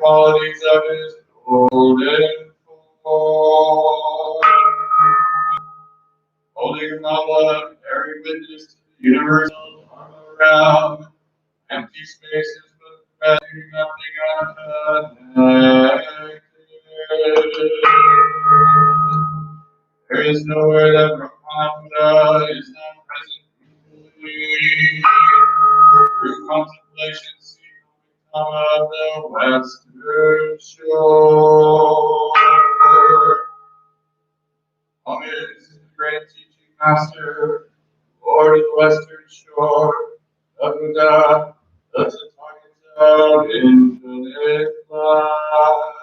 qualities of his golden form. Holding umbrella, bearing witness to the universal arm around empty spaces, but resting nothing unconnected. There is nowhere that Brahmanda is not present equally. Through contemplation, see of the western shore. Homage to the great teaching master, Lord of the western shore, the Buddha, the Tathagata, infinite light.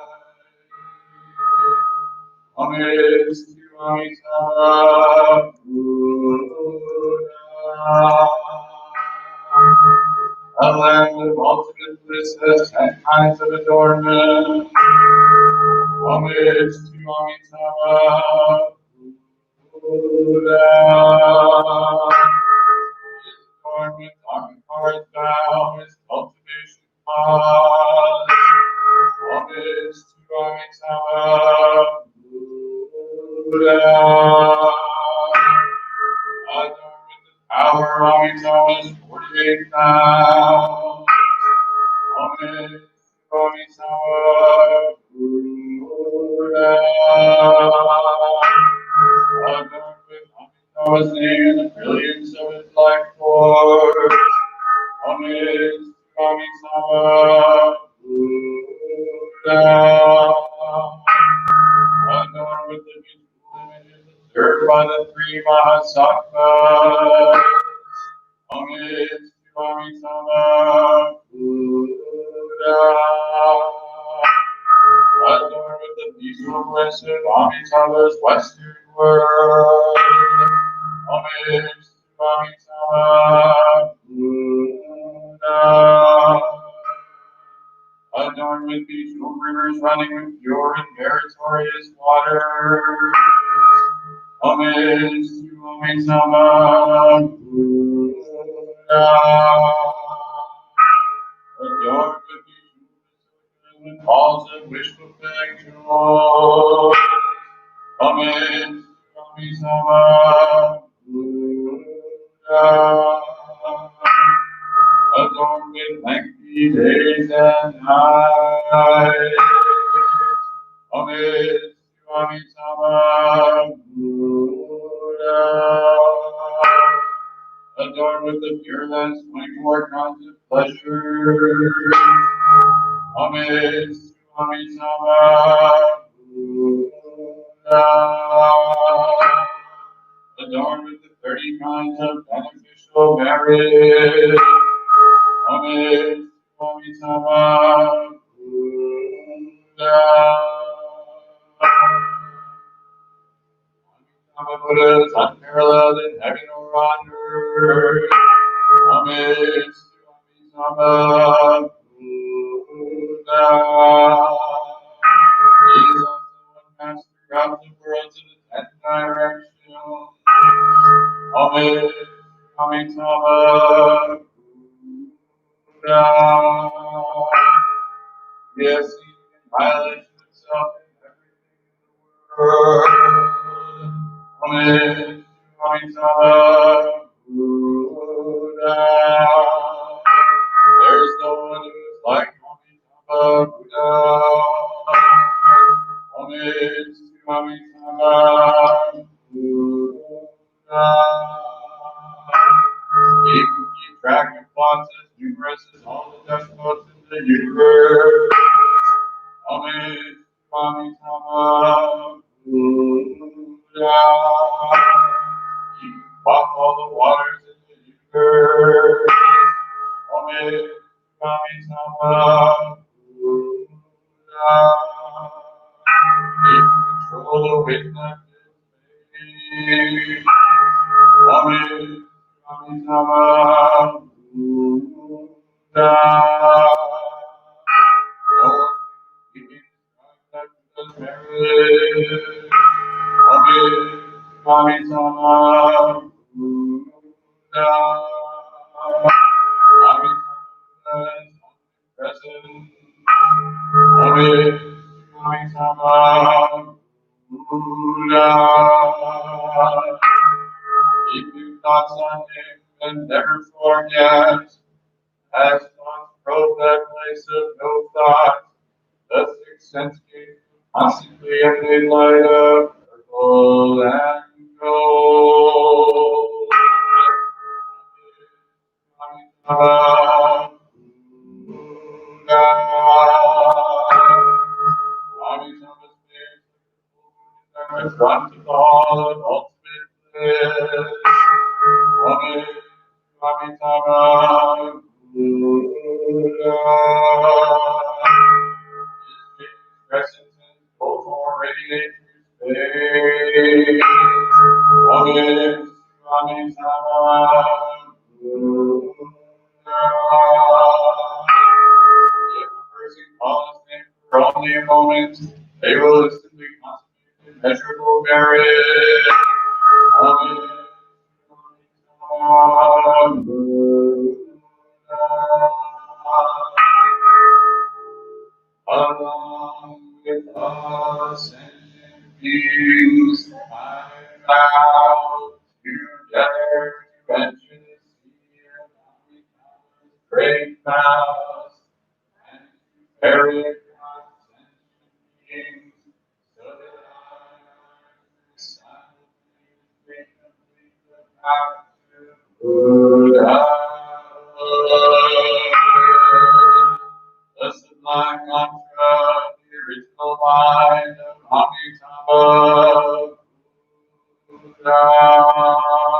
Homage to Amitabha Buddha, a land of ultimate bliss and kinds of adornment. Homage to Amitabha Buddha. His adornment, Ankara's vow, his cultivation cause. Homage to Amitabha Buddha. Adorned with the power of Amitabha's 48 vows. Homage to Amitabha Buddha. Adorned with Amitabha's name and the brilliance of his life force. Homage to Amitabha Buddha. Adorned with the beautiful images observed by the three Mahasattvas. Homage to Amitabha Buddha. Adorned with the peaceful bliss of Amitabha's western world. Homage to Amitabha Buddha. Adorned with peaceful rivers running with pure and meritorious waters. Homage to Amitabha Buddha. Adorned with peaceful and halls of wish fulfilling joy. Homage to Amitabha Buddha. Adorned with lengthy days and nights. Homage to Amitabha Buddha. Adorned with the fearless 24 kinds of pleasure. Homage to Amitabha Buddha. Adorned with the 30 kinds of beneficial merit. Homage to Amitabha Buddha. Amitabha Buddha is unparalleled in heaven or on earth. Homage to Amitabha Buddha. He is also one master of the worlds in the 10 directions. Homage to Amitabha Buddha. He has seen in violation of self in everything in the world. Homage to Amitabha Buddha. There is no one who is like Amitabha Buddha. Homage to Amitabha Buddha. He can keep track of plots as numerous as all the despots in the universe. Homage to Amitabha Buddha. He can walk all the waters in the universe. Homage to Amitabha Buddha. He can control the wind and space. Homage to Amitabha Buddha. No one can describe Buddha's merit. Homage to Amitabha Buddha. Amitabha is omnipresent. Buddha. Keep your thoughts on him and never forget. As thoughts probe that place of no thought, the sixth sense gates constantly and they light up purple and gold. Run to the hall of ultimate bliss. Amitabha Buddha. His presence in full form radiates through space. Amitabha Buddha. If a person calls his name for only a moment, they will instantly consummate immeasurable merit. Along with ascending beings, I vow together to enter the sea of Amitabha's great vows and to perish ascension beings, so that I simultaneously complete the path to Buddha. The sublime mantra, the original line of Amitabha Buddha.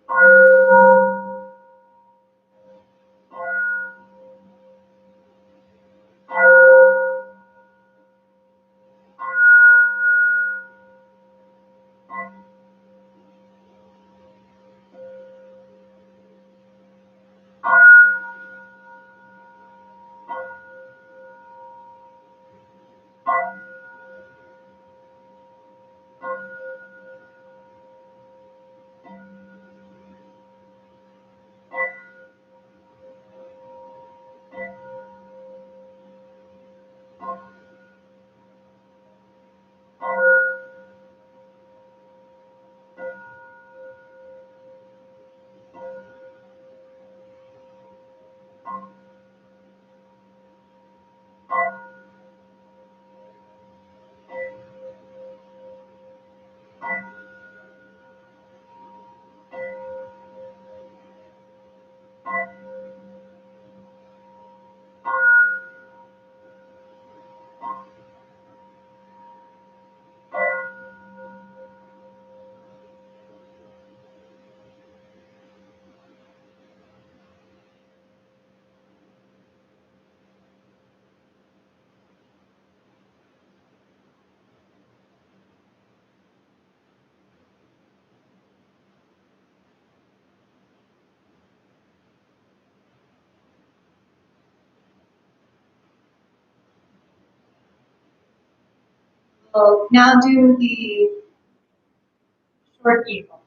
We'll now do the short eagle.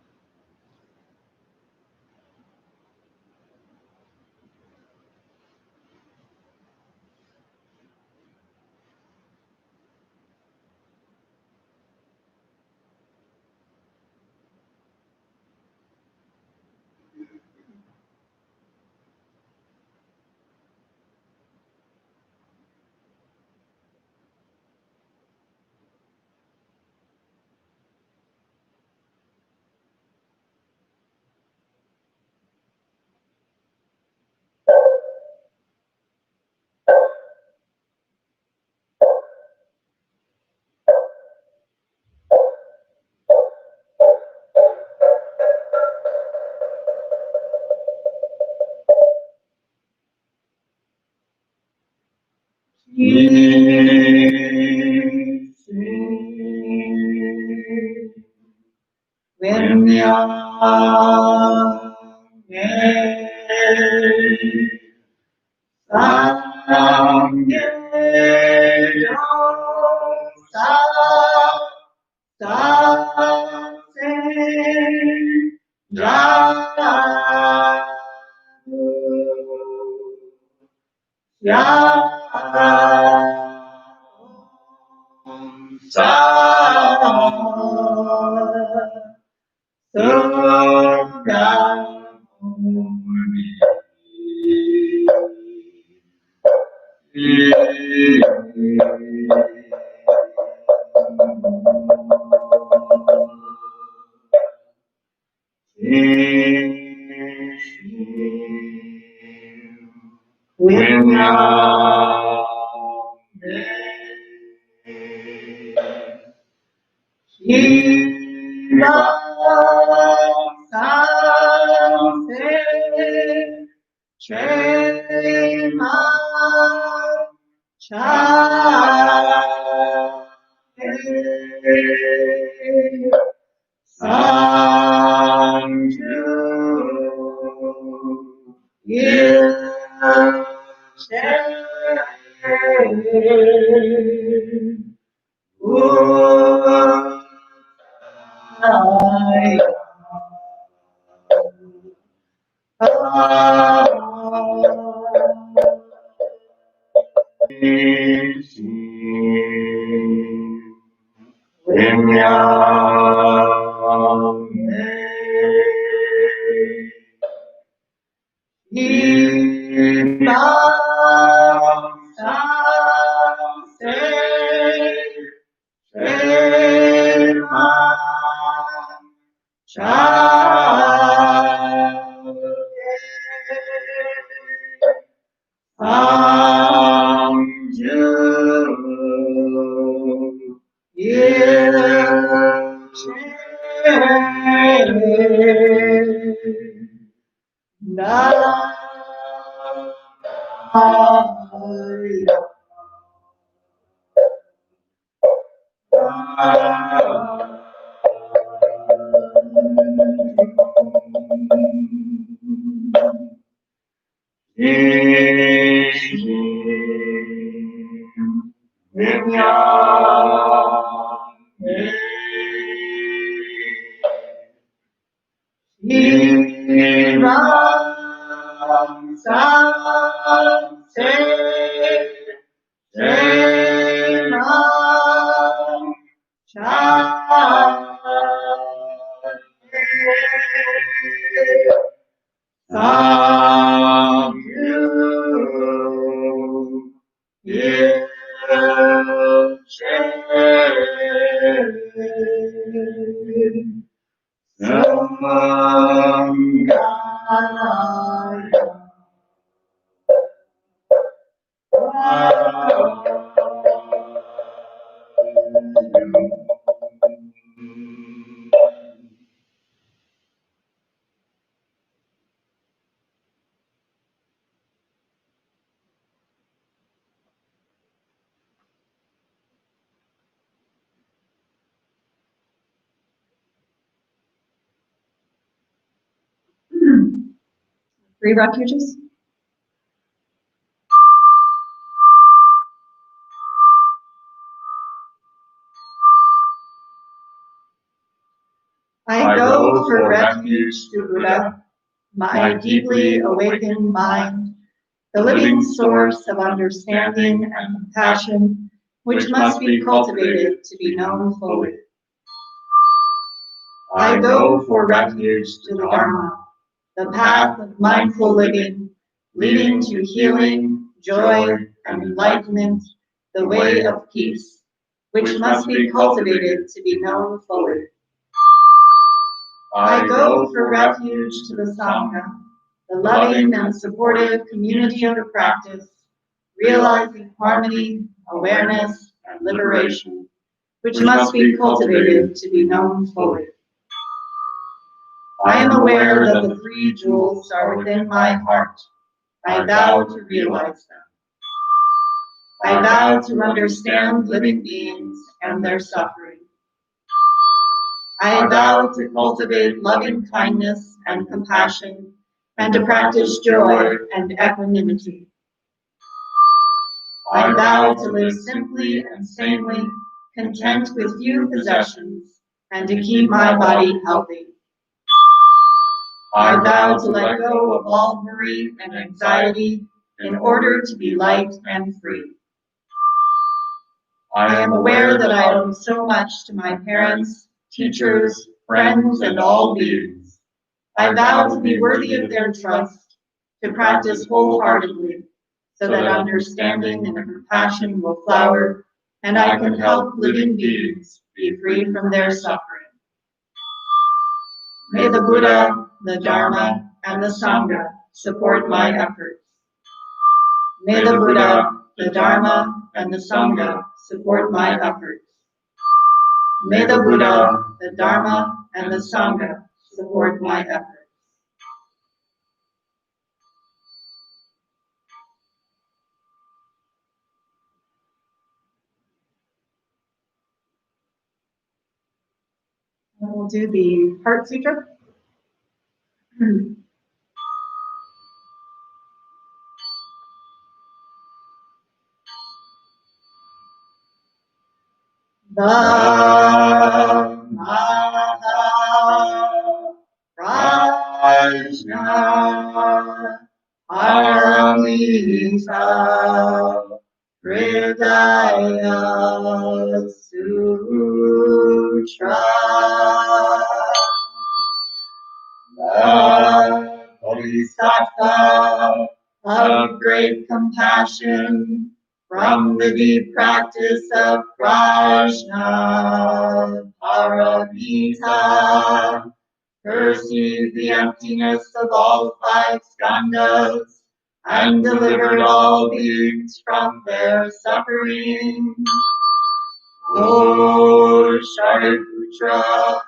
Three refuges. I go for refuge to Buddha, my deeply awakened mind, the living source of understanding and compassion, which must be cultivated to be known fully. I go for refuge to the Dharma, the path of mindful living, leading to healing, joy, and enlightenment, the way of peace, which must be cultivated to be known fully. I go for refuge to the Sangha, the loving and supportive community of the practice, realizing harmony, awareness, and liberation, which must be cultivated to be known fully. I am aware that the three jewels are within my heart. I vow to realize them. I vow to understand living beings and their suffering. I vow to cultivate loving kindness and compassion, and to practice joy and equanimity. I vow to live simply and sanely, content with few possessions, and to keep my body healthy. I vow to let go of all worry and anxiety in order to be light and free. I am aware that I owe so much to my parents, teachers, friends, and all beings. I vow to be worthy of their trust, to practice wholeheartedly, so that understanding and compassion will flower, and I can help living beings be free from their suffering. May the Buddha, the Dharma, and the Sangha support my efforts. May the Buddha, the Dharma, and the Sangha support my efforts. May the Buddha, the Dharma, and the Sangha support my efforts. And we'll do the Heart Sutra. Prajna Paramita Hridaya Sutra. The Bodhisattva of great compassion, from the deep practice of Prajna Paramita, perceived the emptiness of all five skandhas, and delivered all beings from their suffering. O Shariputra,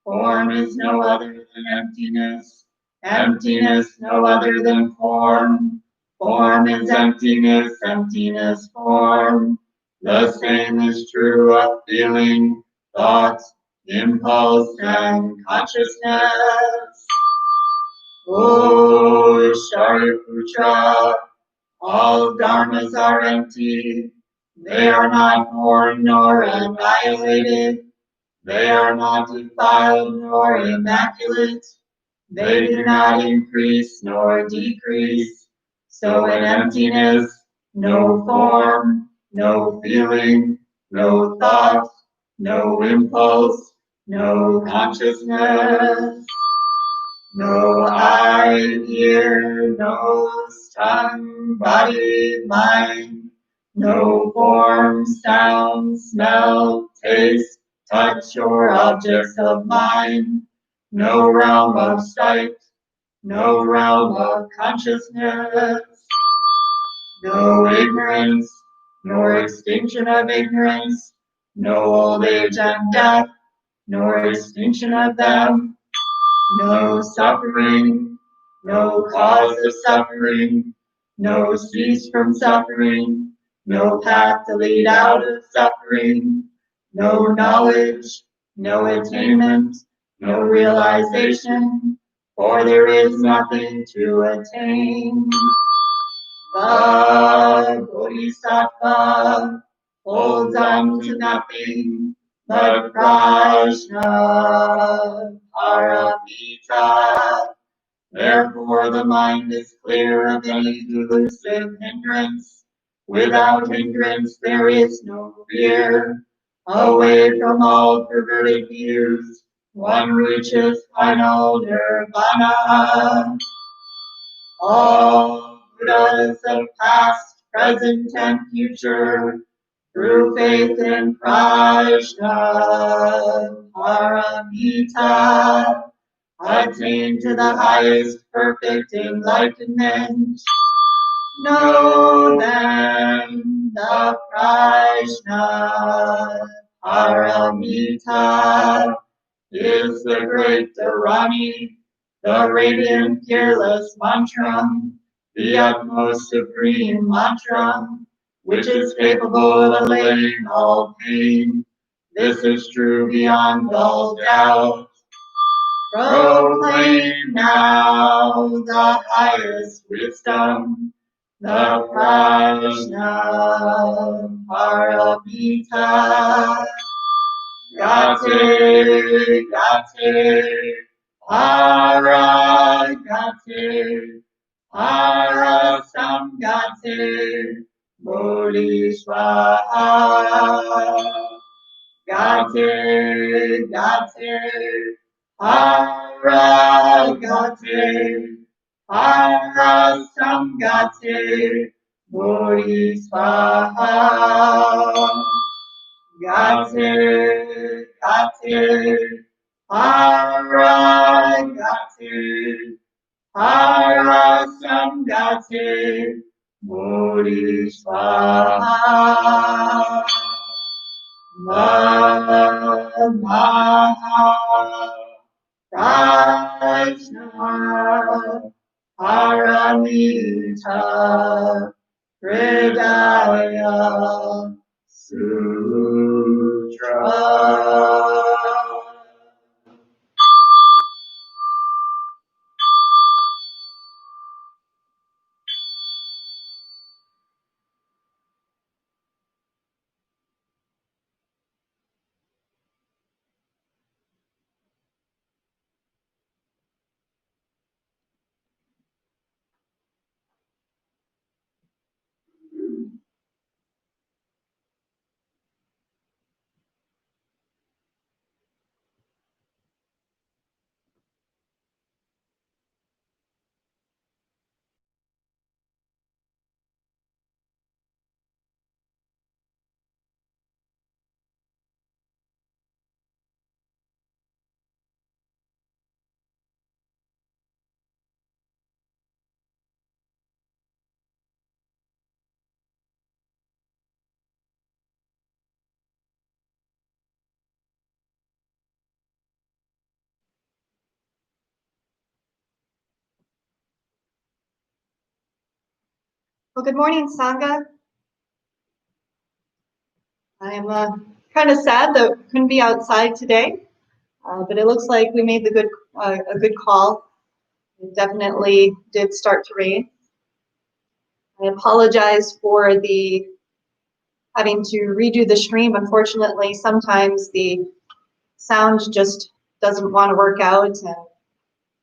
form is no other than emptiness, Emptiness no other than form. Form is emptiness, emptiness form. The same is true of feeling, thought, impulse, and consciousness. O Shariputra, all dharmas are empty. They are not born nor annihilated. They are not defiled nor immaculate. They do not increase nor decrease. So in emptiness, no form, no feeling, no thought, no impulse, no consciousness. No eye, ear, nose, tongue, body, mind. No form, sound, smell, taste, touch, or objects of mind. No realm of sight. No realm of consciousness. No ignorance, nor extinction of ignorance. No old age and death, nor extinction of them. No suffering, no cause of suffering, no cease from suffering, no path to lead out of suffering, no knowledge, no attainment, no realization, for there is nothing to attain. The Bodhisattva holds on to nothing but Prajna Paramita. Therefore the mind is clear of any delusive hindrance. Without hindrance there is no fear. Away from all perverted views, one reaches final nirvana. All Buddhas of past, present, and future, through faith in Prajna Paramita, attain to the highest perfect enlightenment. Know then the Prajna Paramita is the great Dharani, the radiant, fearless mantram, the utmost supreme mantram, which is capable of allaying all pain. This is true beyond all doubt. Proclaim now the highest wisdom, the Prajna Paramita. Gate, gate, para, gate, para samgate, Bodhisvaha. Gate, gate, para, gate, para samgate, Bodhisvaha. Gate, gate, para, gate, para samgate, Bodhisvaha. Maha Prajna Paramita Hridaya Sutra. Well, good morning, Sangha. I'm kind of sad that we couldn't be outside today, but it looks like we made a good call. It definitely did start to rain. I apologize for the having to redo the stream. Unfortunately, sometimes the sound just doesn't want to work out, and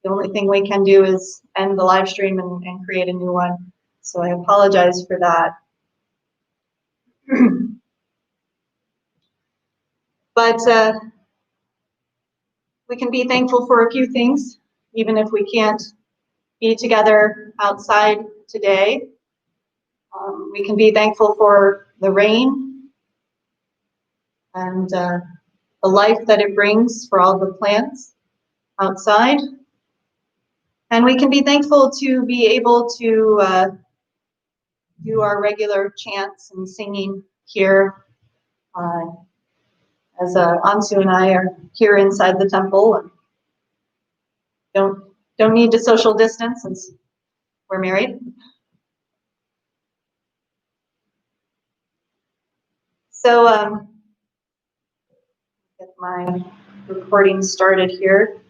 the only thing we can do is end the live stream and create a new one. So I apologize for that. But we can be thankful for a few things, even if we can't be together outside today. We can be thankful for the rain and the life that it brings for all the plants outside. And we can be thankful to be able to do our regular chants and singing here as Ansu and I are here inside the temple and don't need to social distance since we're married. So get my recording started here.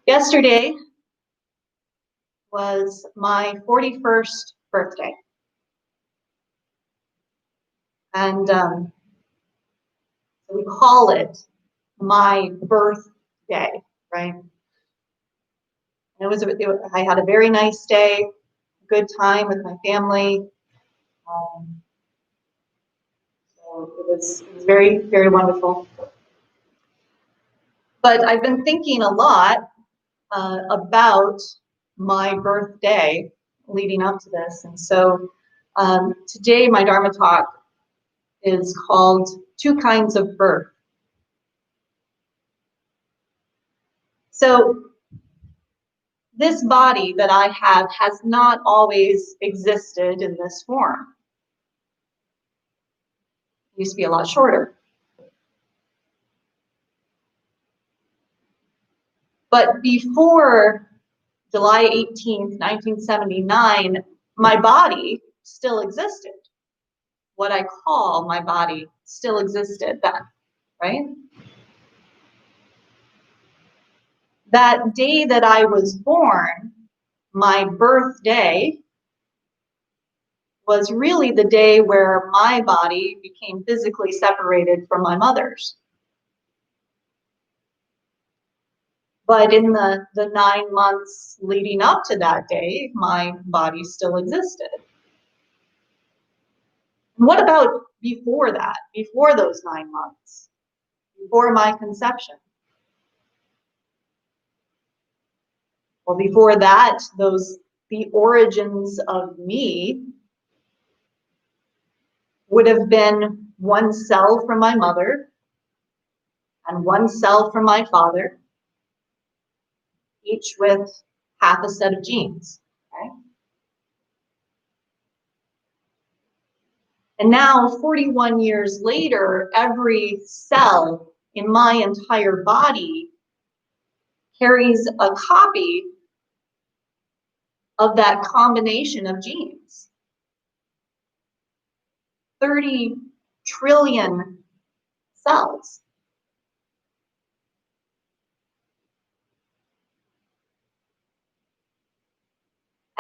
Yesterday was my 41st birthday. And we call it my birthday, right? And I had a very nice day, good time with my family. So it was very, very wonderful. But I've been thinking a lot about my birthday leading up to this. And so today my Dharma talk is called Two Kinds of Birth. So this body that I have has not always existed in this form. It used to be a lot shorter. But before July 18th, 1979, my body still existed. What I call my body still existed then, right? That day that I was born, my birthday, was really the day where my body became physically separated from my mother's. But in the 9 months leading up to that day, my body still existed. And what about before that, before those 9 months, before my conception? Well, before that, the origins of me would have been one cell from my mother and one cell from my father, each with half a set of genes, right? And now, 41 years later, every cell in my entire body carries a copy of that combination of genes. 30 trillion cells.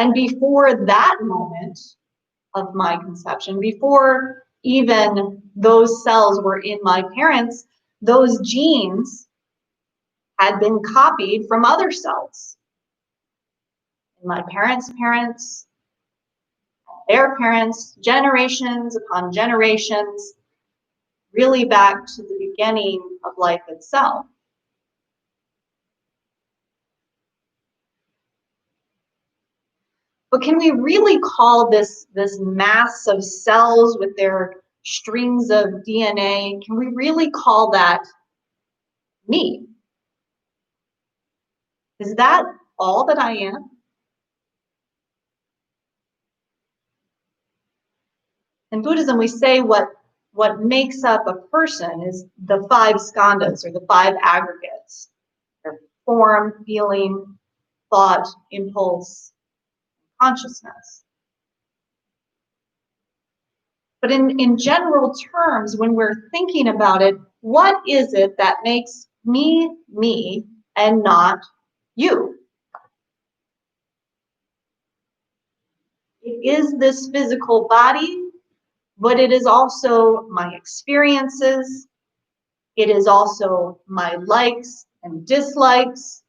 And before that moment of my conception, before even those cells were in my parents, those genes had been copied from other cells. In my parents' parents, their parents, generations upon generations, really back to the beginning of life itself. But can we really call this mass of cells with their strings of DNA, can we really call that me? Is that all that I am? In Buddhism, we say what what makes up a person is the 5 skandhas, or the 5 aggregates. They're form, feeling, thought, impulse, consciousness. But in general terms, when we're thinking about it, what is it that makes me, me, and not you? It is this physical body, but it is also my experiences. It is also my likes and dislikes.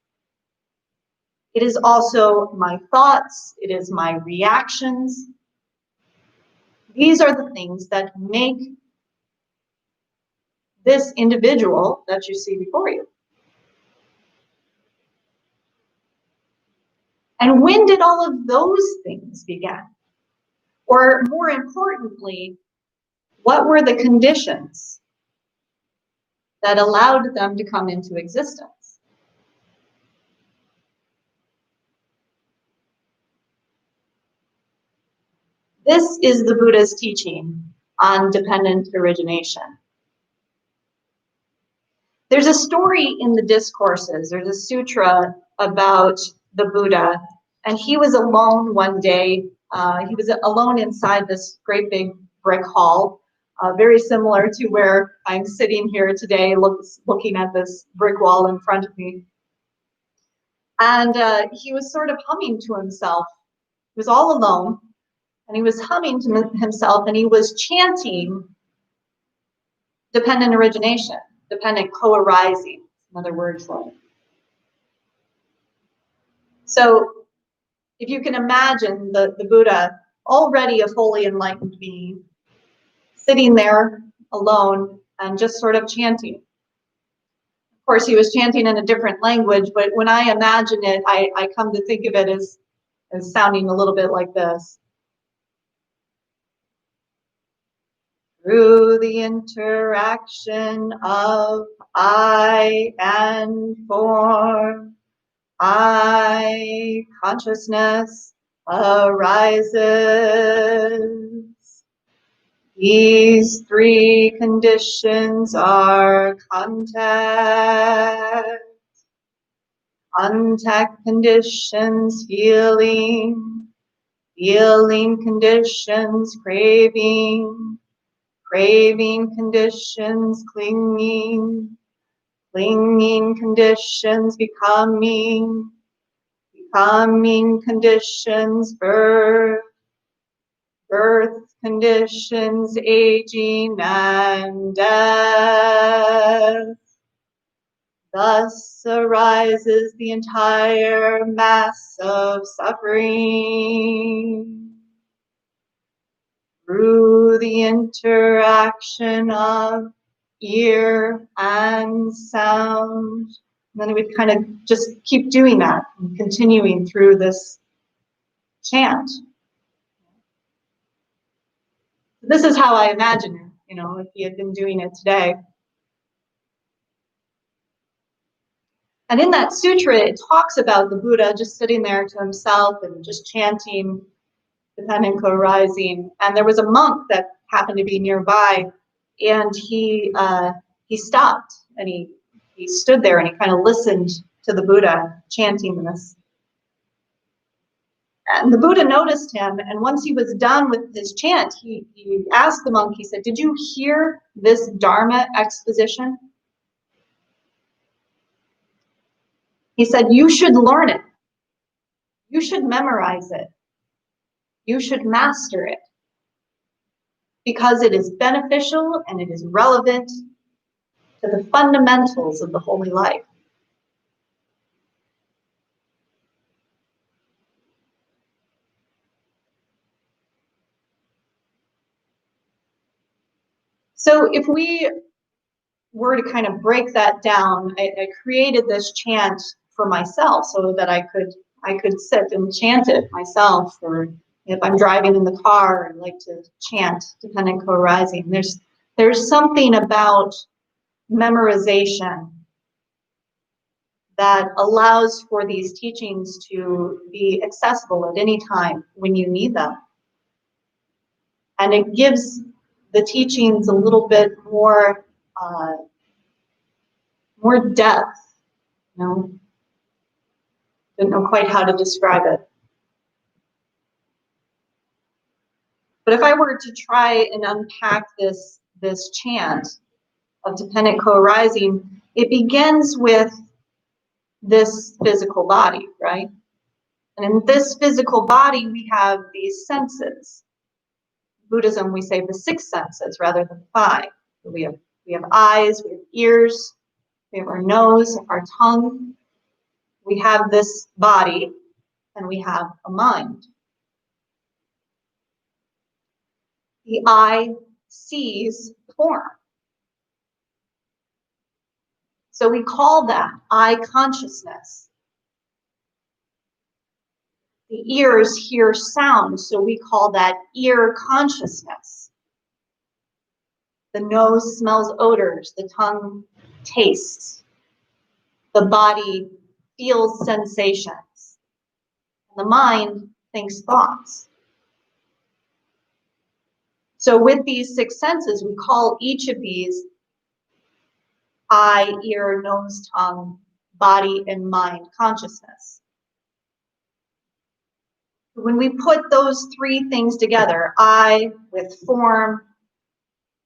It is also my thoughts. It is my reactions. These are the things that make this individual that you see before you. And when did all of those things begin? Or more importantly, what were the conditions that allowed them to come into existence? This is the Buddha's teaching on dependent origination. There's a story in the discourses, there's a sutra about the Buddha, and he was alone one day. He was alone inside this great big brick hall, very similar to where I'm sitting here today, looking at this brick wall in front of me. And he was sort of humming to himself. He was all alone, and he was humming to himself, and he was chanting dependent origination, dependent co-arising, another word for it. So if you can imagine the Buddha, already a fully enlightened being, sitting there alone and just sort of chanting. Of course, he was chanting in a different language, but when I imagine it, I come to think of it as sounding a little bit like this. Through the interaction of I and form, I, consciousness, arises. These 3 conditions are contact, contact conditions, feeling, feeling conditions, craving, craving conditions, clinging, clinging conditions, becoming, becoming conditions, birth, birth conditions, aging and death. Thus arises the entire mass of suffering. Through the interaction of ear and sound. And then we'd kind of just keep doing that and continuing through this chant. This is how I imagine it, you know, if he had been doing it today. And in that sutra, it talks about the Buddha just sitting there to himself and just chanting dependent co-arising. And there was a monk that happened to be nearby, and he stopped and he stood there and he kind of listened to the Buddha chanting this. And the Buddha noticed him, and once he was done with his chant, he asked the monk, he said, "Did you hear this Dharma exposition?" He said, "You should learn it. You should memorize it. You should master it, because it is beneficial and it is relevant to the fundamentals of the holy life." So if we were to kind of break that down, I created this chant for myself so that I could sit and chant it myself, or if I'm driving in the car, I like to chant dependent co-arising. There's something about memorization that allows for these teachings to be accessible at any time when you need them. And it gives the teachings a little bit more, more depth, you know? Didn't know quite how to describe it. But if I were to try and unpack this chant of dependent co-arising, it begins with this physical body, right? And in this physical body, we have these senses. In Buddhism, we say the 6 senses rather than 5. We have eyes, we have ears, we have our nose, our tongue. We have this body, and we have a mind. The eye sees form. So we call that eye consciousness. The ears hear sound, so we call that ear consciousness. The nose smells odors, the tongue tastes. The body feels sensations. The mind thinks thoughts. So with these 6 senses, we call each of these eye, ear, nose, tongue, body, and mind consciousness. When we put those 3 things together, eye with form,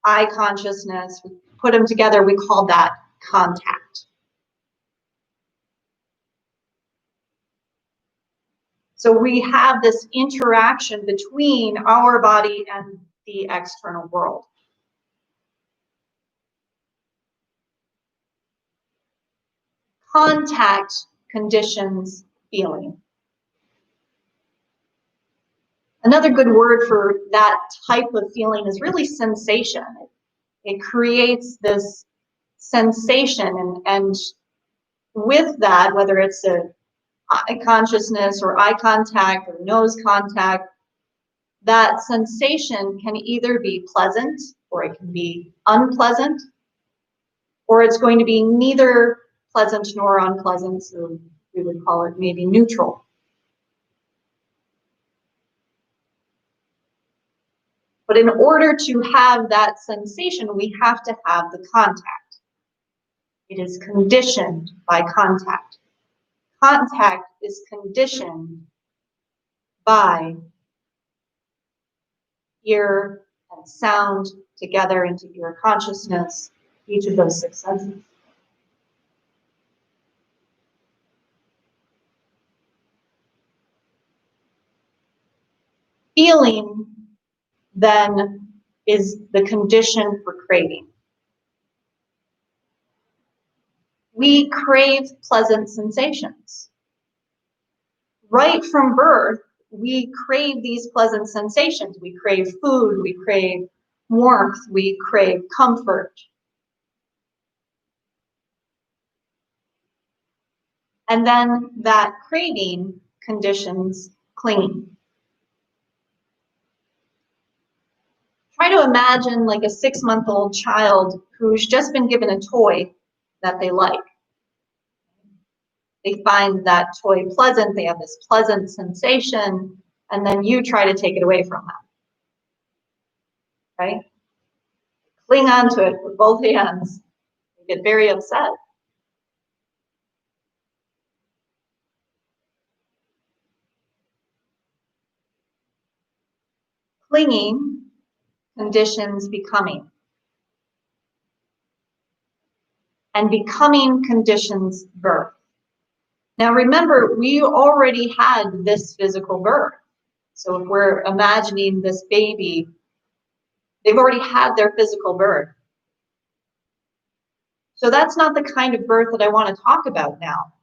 eye consciousness, we put them together, we call that contact. So we have this interaction between our body and the external world. Contact conditions feeling. Another good word for that type of feeling is really sensation. It creates this sensation, and with that, whether it's a eye consciousness or eye contact or nose contact, that sensation can either be pleasant or it can be unpleasant, or it's going to be neither pleasant nor unpleasant, so we would call it maybe neutral. But in order to have that sensation, we have to have the contact. It is conditioned by contact. Contact is conditioned by ear and sound together into ear consciousness, each of those 6 senses. Feeling then is the condition for craving. We crave pleasant sensations. Right from birth, we crave these pleasant sensations. We crave food, we crave warmth, we crave comfort. And then that craving conditions clinging. Try to imagine like a 6-month-old child who's just been given a toy that they like. They find that toy pleasant, they have this pleasant sensation, and then you try to take it away from them. Right? Cling on to it with both hands. They get very upset. Clinging conditions becoming. And becoming conditions birth. Now remember, we already had this physical birth. So if we're imagining this baby, they've already had their physical birth. So that's not the kind of birth that I want to talk about now.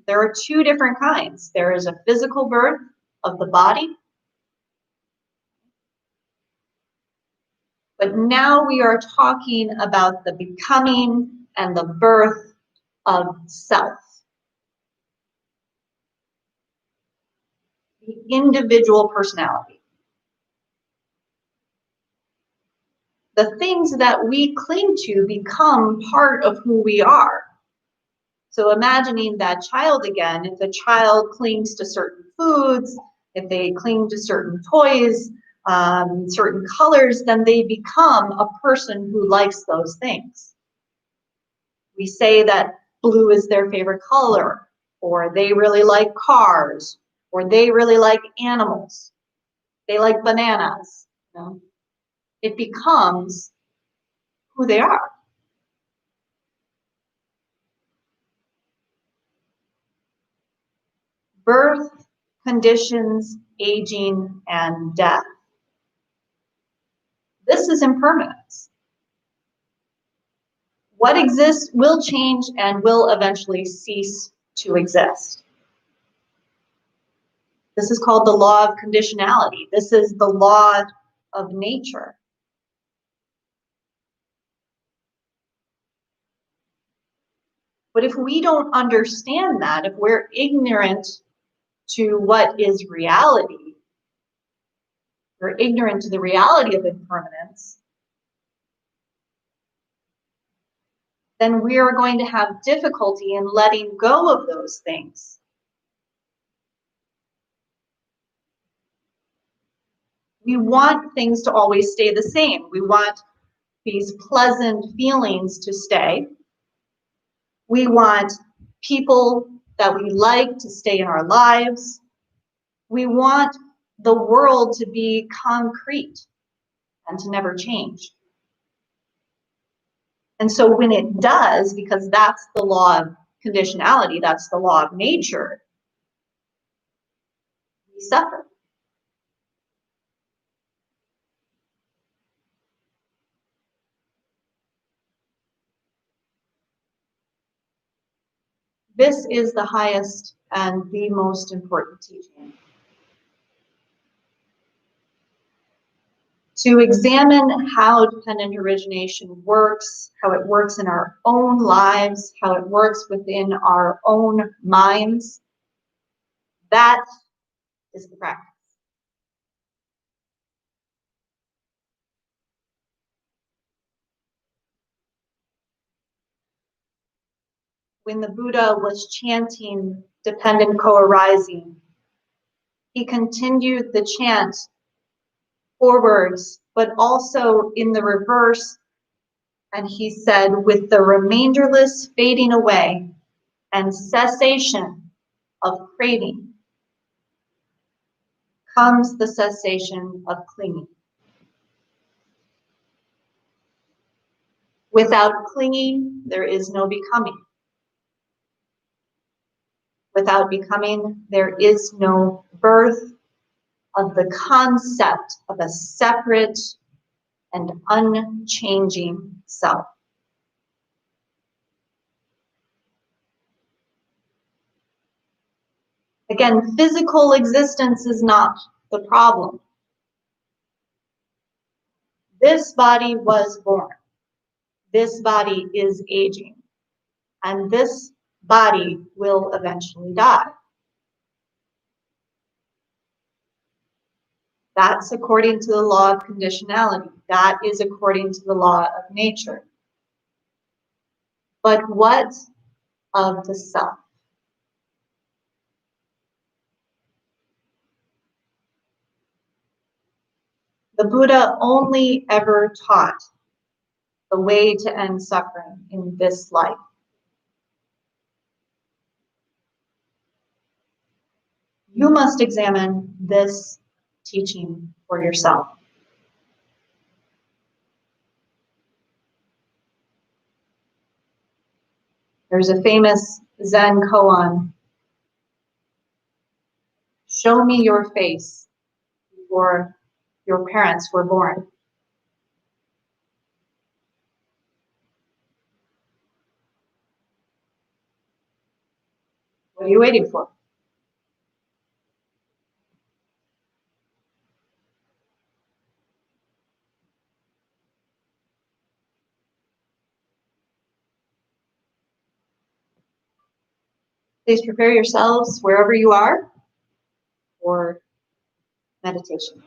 There are 2 different kinds. There is a physical birth of the body. But now we are talking about the becoming and the birth of self. The individual personality. The things that we cling to become part of who we are. So imagining that child again, if a child clings to certain foods, if they cling to certain toys, certain colors, then they become a person who likes those things. We say that blue is their favorite color, or they really like cars, or they really like animals. They like bananas. You know? It becomes who they are. Birth, conditions, aging, and death. This is impermanence. What exists will change and will eventually cease to exist. This is called the law of conditionality. This is the law of nature. But if we don't understand that, if we're ignorant to what is reality, we're ignorant to the reality of impermanence, then we are going to have difficulty in letting go of those things. We want things to always stay the same. We want these pleasant feelings to stay. We want people that we like to stay in our lives. We want the world to be concrete and to never change. And so when it does, because that's the law of conditionality, that's the law of nature, we suffer. This is the highest and the most important teaching. To examine how dependent origination works, how it works in our own lives, how it works within our own minds, that is the practice. When the Buddha was chanting dependent co-arising, he continued the chant forwards, but also in the reverse. And he said, with the remainderless fading away and cessation of craving comes the cessation of clinging. Without clinging, there is no becoming. Without becoming, there is no birth of the concept of a separate and unchanging self. Again, physical existence is not the problem. This body was born. This body is aging. And this body will eventually die. That's according to the law of conditionality. That is according to the law of nature. But what of the self? The Buddha only ever taught the way to end suffering in this life. You must examine this teaching for yourself. There's a famous Zen koan. Show me your face before your parents were born. What are you waiting for? Please prepare yourselves wherever you are for meditation.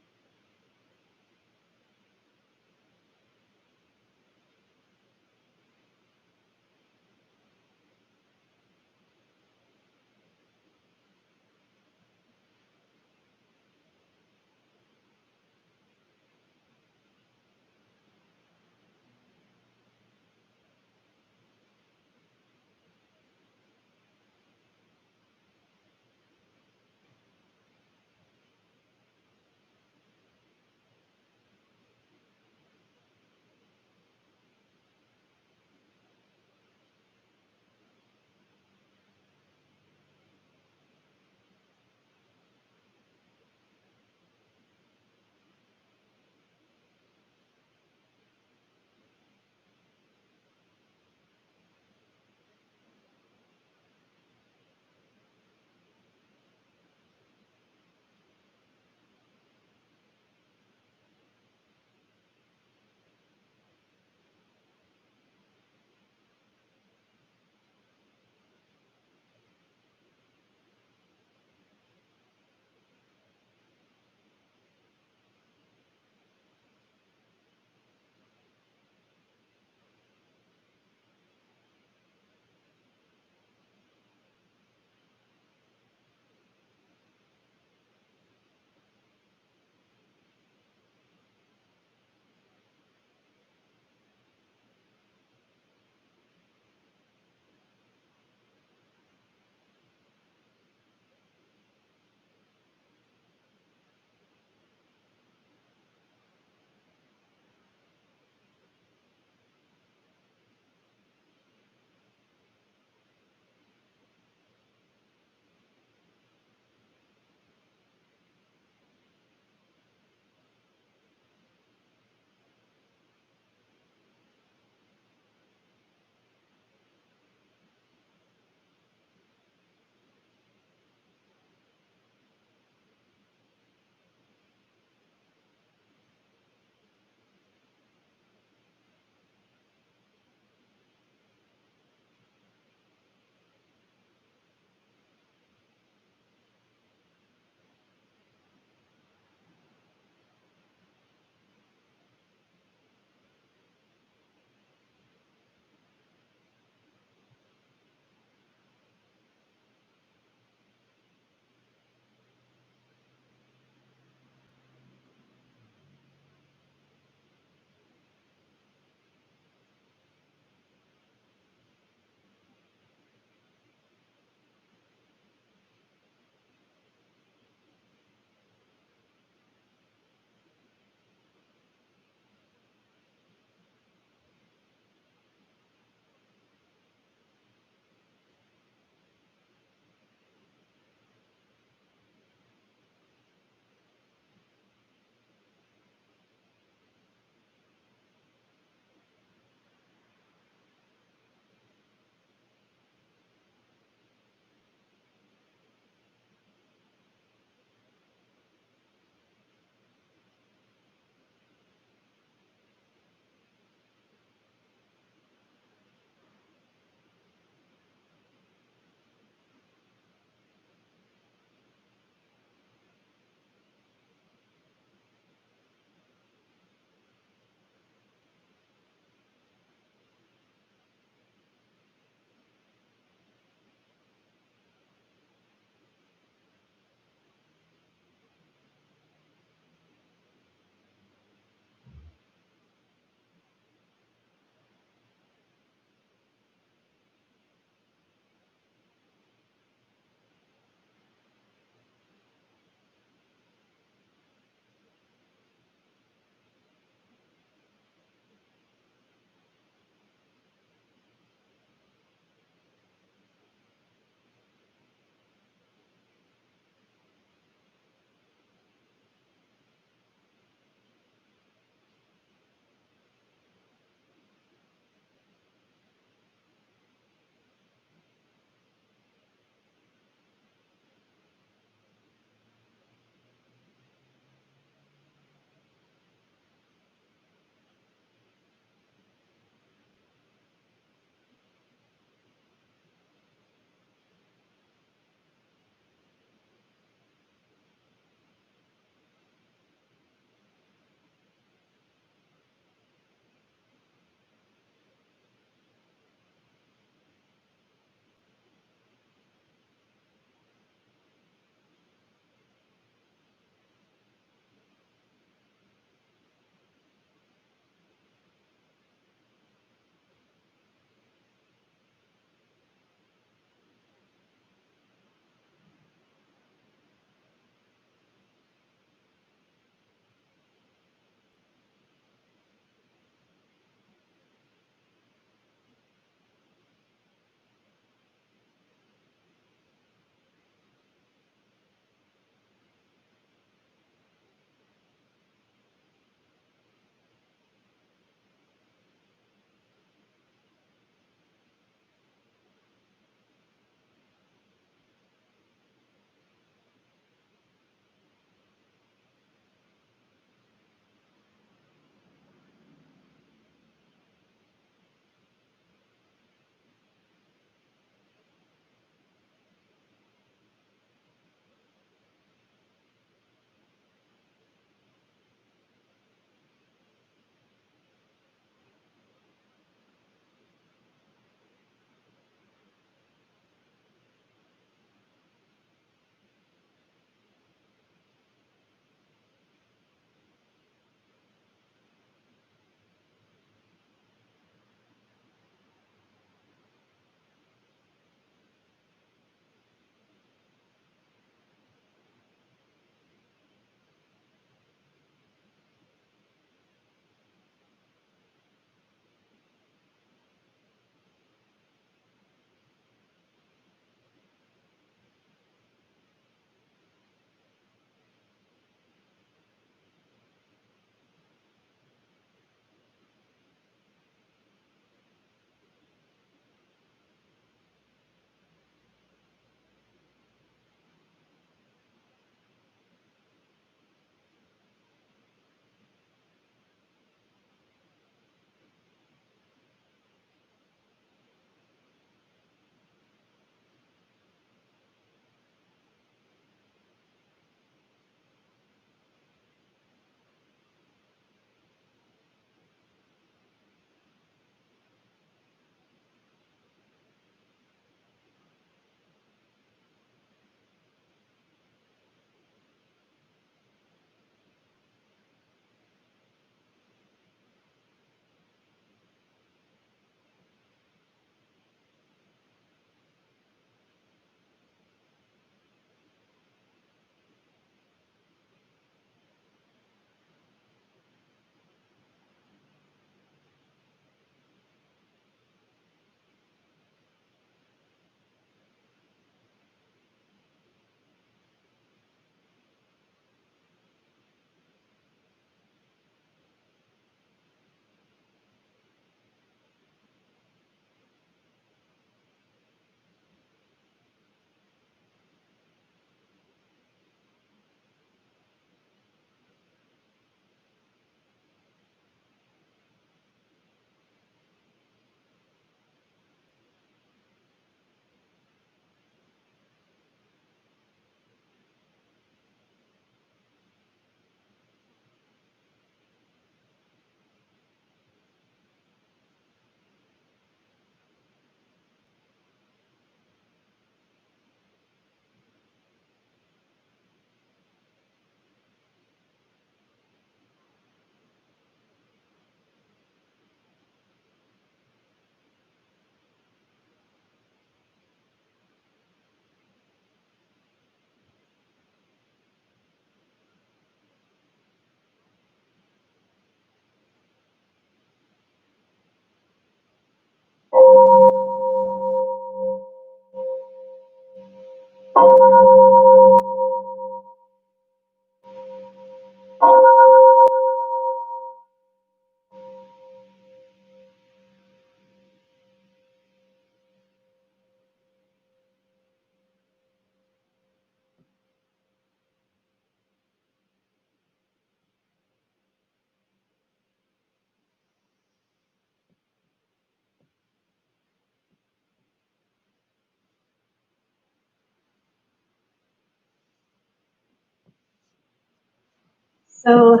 So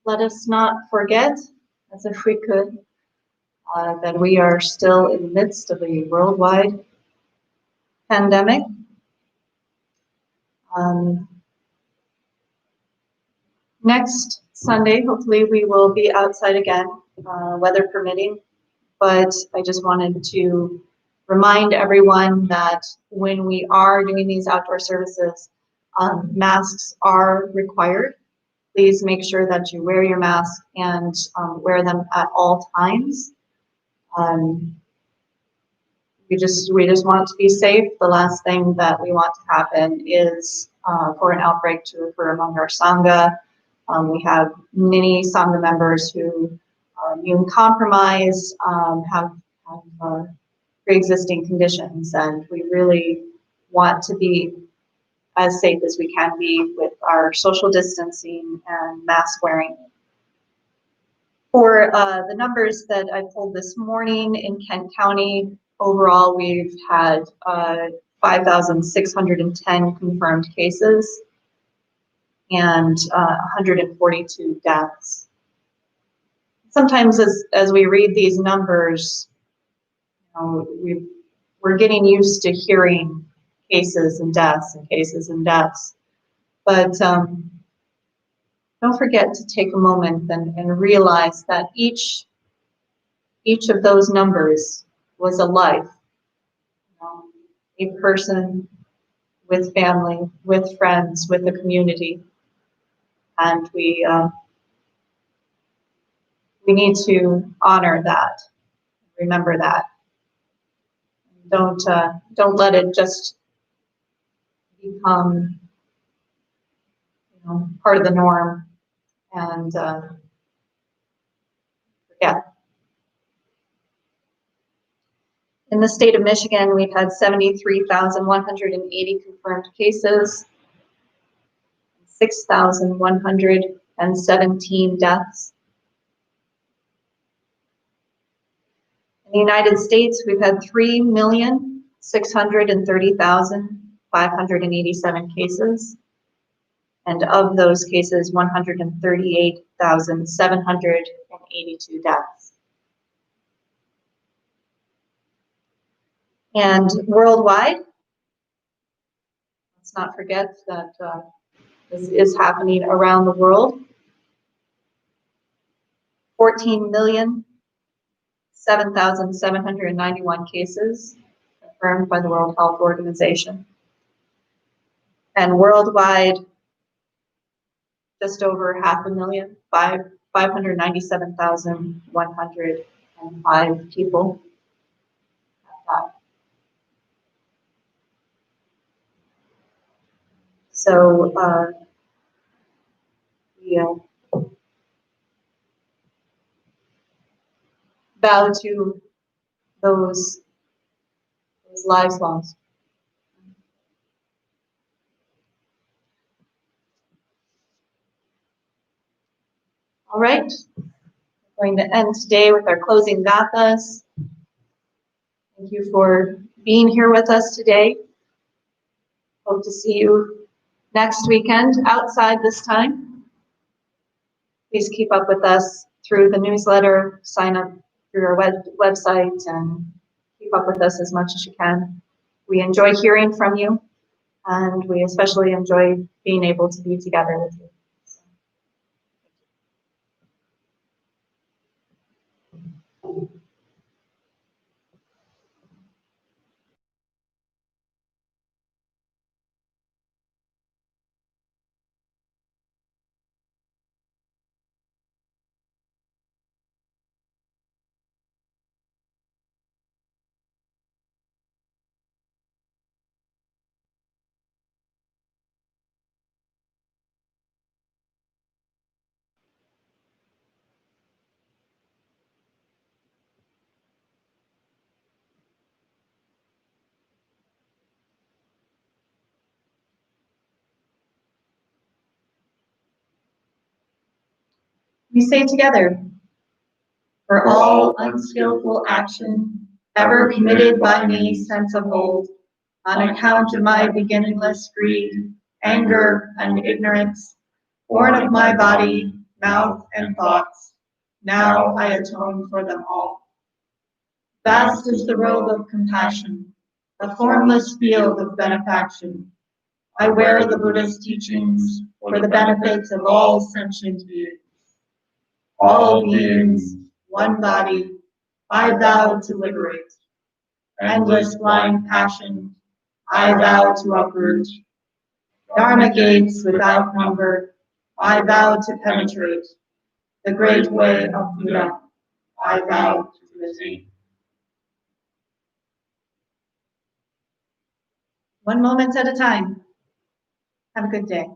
let us not forget, as if we could, that we are still in the midst of a worldwide pandemic. Next Sunday, hopefully we will be outside again, weather permitting, but I just wanted to remind everyone that when we are doing these outdoor services, masks are required. Please make sure that you wear your mask and wear them at all times. We just want to be safe. The last thing that we want to happen is for an outbreak to occur among our Sangha. We have many Sangha members who are immune compromised, have pre-existing conditions, and we really want to be as safe as we can be with our social distancing and mask wearing. For the numbers that I pulled this morning in Kent County, overall we've had 5,610 confirmed cases and 142 deaths. Sometimes as we read these numbers, we're getting used to hearing cases and deaths and cases and deaths. But don't forget to take a moment and realize that each of those numbers was a life, a person with family, with friends, with the community. And we need to honor that, remember that. Don't let it just become part of the norm and forget. In the state of Michigan, we've had 73,180 confirmed cases, 6,117 deaths. In the United States, we've had 3,630,587 cases. And of those cases, 138,782 deaths. And worldwide, let's not forget that this is happening around the world. 14,007,791 cases confirmed by the World Health Organization. And worldwide, just over 500,000, 597,105 people. So we bow to those lives lost. All right, we're going to end today with our closing gathas. Thank you for being here with us today. Hope to see you next weekend outside this time. Please keep up with us through the newsletter, sign up through our website, and keep up with us as much as you can. We enjoy hearing from you, and we especially enjoy being able to be together with you. We say together, for all unskillful action ever committed by me since of old, on account of my beginningless greed, anger, and ignorance, born of my body, mouth, and thoughts, now I atone for them all. Vast is the robe of compassion, a formless field of benefaction. I wear the Buddha's teachings for the benefits of all sentient beings. All beings, one body, I vow to liberate. Endless blind passion, I vow to uproot. Dharma gates without number, I vow to penetrate. The great way of Buddha, I vow to attain. One moment at a time. Have a good day.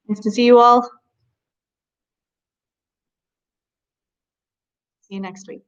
Nice to see you all. See you next week.